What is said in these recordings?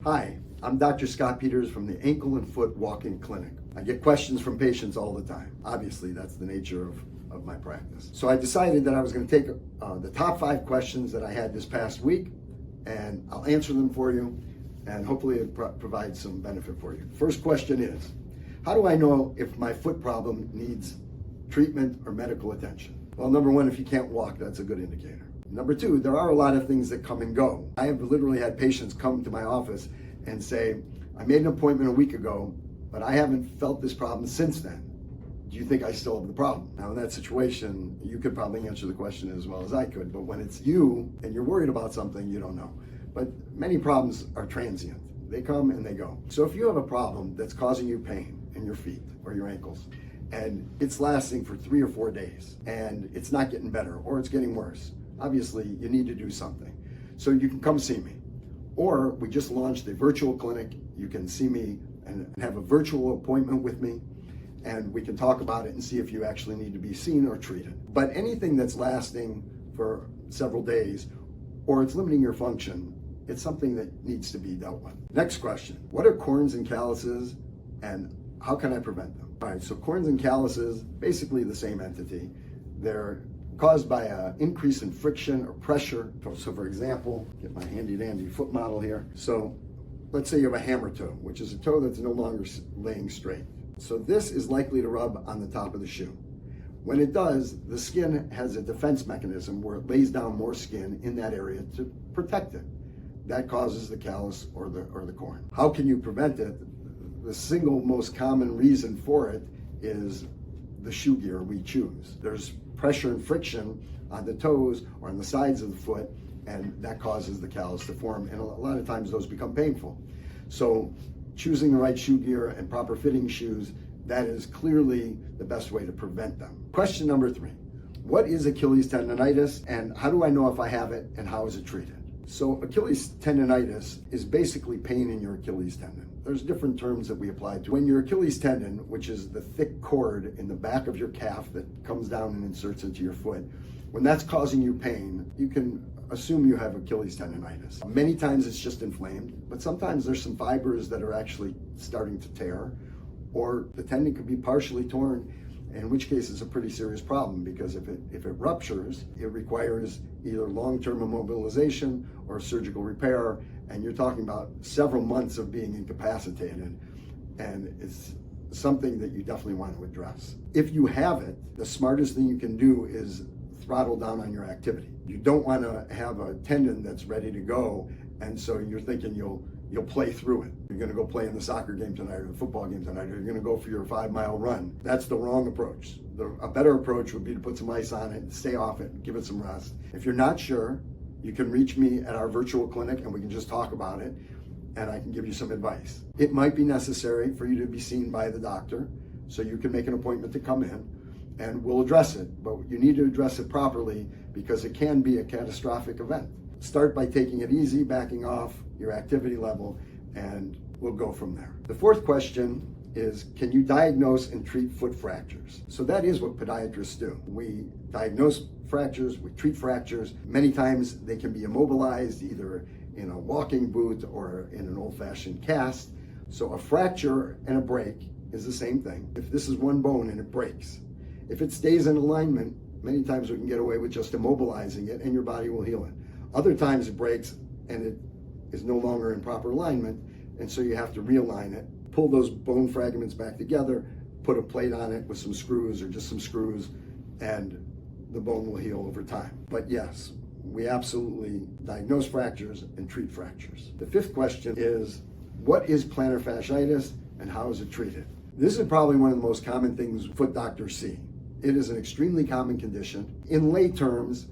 Hi, I'm Dr. Scott Peters from the Ankle and Foot Walk-In Clinic. I get questions from patients all the time. Obviously, that's the nature of my practice. So I decided that I was going to take the top 5 questions that I had this past week, and I'll answer them for you, and hopefully it provides some benefit for you. First question is, how do I know if my foot problem needs treatment or medical attention? Well, number one, if you can't walk, that's a good indicator. Number two, there are a lot of things that come and go. I have literally had patients come to my office and say, I made an appointment a week ago, but I haven't felt this problem since then. Do you think I still have the problem? Now, in that situation, you could probably answer the question as well as I could, but when it's you and you're worried about something, you don't know. But many problems are transient. They come and they go. So if you have a problem that's causing you pain in your feet or your ankles, and it's lasting for 3 or 4 days, and it's not getting better, or it's getting worse, obviously you need to do something. So you can come see me. Or we just launched a virtual clinic. You can see me and have a virtual appointment with me, and we can talk about it and see if you actually need to be seen or treated. But anything that's lasting for several days, or it's limiting your function, it's something that needs to be dealt with. Next question, what are corns and calluses, and how can I prevent them? All right, so corns and calluses, basically the same entity. They're caused by an increase in friction or pressure. So for example, get my handy dandy foot model here. So let's say you have a hammer toe, which is a toe that's no longer laying straight. So this is likely to rub on the top of the shoe. When it does, the skin has a defense mechanism where it lays down more skin in that area to protect it. That causes the callus or the corn. How can you prevent it? The single most common reason for it is the shoe gear we choose. There's pressure and friction on the toes or on the sides of the foot, and that causes the callus to form, and a lot of times those become painful. So choosing the right shoe gear and proper fitting shoes, that is clearly the best way to prevent them. Question number 3, what is Achilles tendonitis, and how do I know if I have it, and how is it treated? So Achilles tendonitis is basically pain in your Achilles tendon. There's different terms that we apply to. When your Achilles tendon, which is the thick cord in the back of your calf that comes down and inserts into your foot, when that's causing you pain, you can assume you have Achilles tendonitis. Many times it's just inflamed, but sometimes there's some fibers that are actually starting to tear, or the tendon could be partially torn, in which case it's a pretty serious problem, because if it ruptures, it requires either long-term immobilization or surgical repair, and you're talking about several months of being incapacitated, and it's something that you definitely want to address. If you have it, the smartest thing you can do is throttle down on your activity. You don't want to have a tendon that's ready to go, and so you're thinking you'll play through it. You're going to go play in the soccer game tonight or the football game tonight, or you're going to go for your 5-mile run. That's the wrong approach. A better approach would be to put some ice on it, stay off it, give it some rest. If you're not sure, you can reach me at our virtual clinic and we can just talk about it, and I can give you some advice. It might be necessary for you to be seen by the doctor, so you can make an appointment to come in, and we'll address it. But you need to address it properly, because it can be a catastrophic event. Start by taking it easy, backing off your activity level, and we'll go from there. The 4th question is, can you diagnose and treat foot fractures? So that is what podiatrists do. We diagnose fractures, we treat fractures. Many times they can be immobilized either in a walking boot or in an old-fashioned cast. So a fracture and a break is the same thing. If this is one bone and it breaks, if it stays in alignment, many times we can get away with just immobilizing it and your body will heal it. Other times it breaks and it is no longer in proper alignment, and so you have to realign it, pull those bone fragments back together, put a plate on it with some screws or just some screws, and the bone will heal over time. But yes, we absolutely diagnose fractures and treat fractures. The 5th question is, what is plantar fasciitis and how is it treated? This is probably one of the most common things foot doctors see. It is an extremely common condition. In lay terms,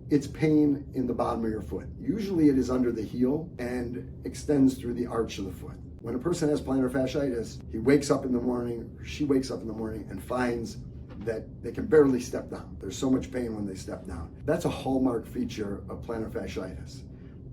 it's pain in the bottom of your foot. Usually it is under the heel and extends through the arch of the foot. When a person has plantar fasciitis, he wakes up in the morning, or she wakes up in the morning and finds that they can barely step down. There's so much pain when they step down. That's a hallmark feature of plantar fasciitis,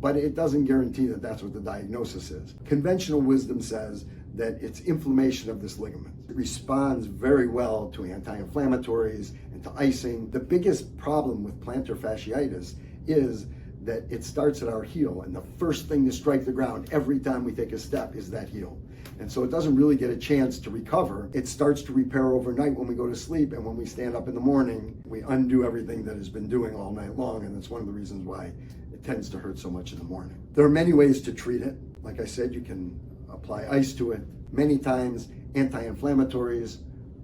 but it doesn't guarantee that that's what the diagnosis is. Conventional wisdom says that it's inflammation of this ligament. It responds very well to anti-inflammatories and to icing. The biggest problem with plantar fasciitis is that it starts at our heel, and the first thing to strike the ground every time we take a step is that heel. And so it doesn't really get a chance to recover. It starts to repair overnight when we go to sleep, and when we stand up in the morning, we undo everything that has been doing all night long, and that's one of the reasons why it tends to hurt so much in the morning. There are many ways to treat it. Like I said, you can apply ice to it. Many times, anti-inflammatories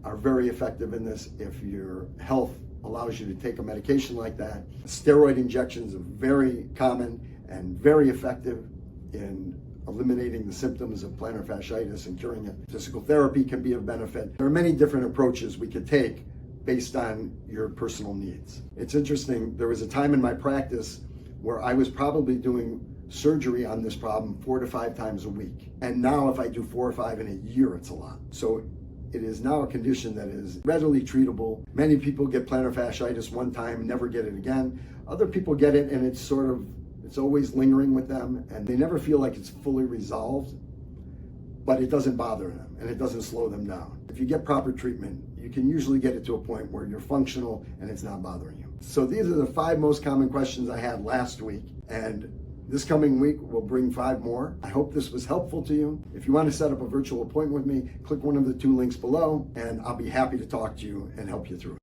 are very effective in this if your health allows you to take a medication like that. Steroid injections are very common and very effective in eliminating the symptoms of plantar fasciitis and curing it. Physical therapy can be of benefit. There are many different approaches we could take based on your personal needs. It's interesting, there was a time in my practice where I was probably doing surgery on this problem 4 to 5 times a week. And now if I do 4 or 5 in a year, it's a lot. So it is now a condition that is readily treatable. Many people get plantar fasciitis one time, never get it again. Other people get it and it's always lingering with them and they never feel like it's fully resolved, but it doesn't bother them and it doesn't slow them down. If you get proper treatment, you can usually get it to a point where you're functional and it's not bothering you. So these are the 5 most common questions I had last week, and this coming week, we'll bring 5 more. I hope this was helpful to you. If you want to set up a virtual appointment with me, click one of the 2 links below, and I'll be happy to talk to you and help you through it.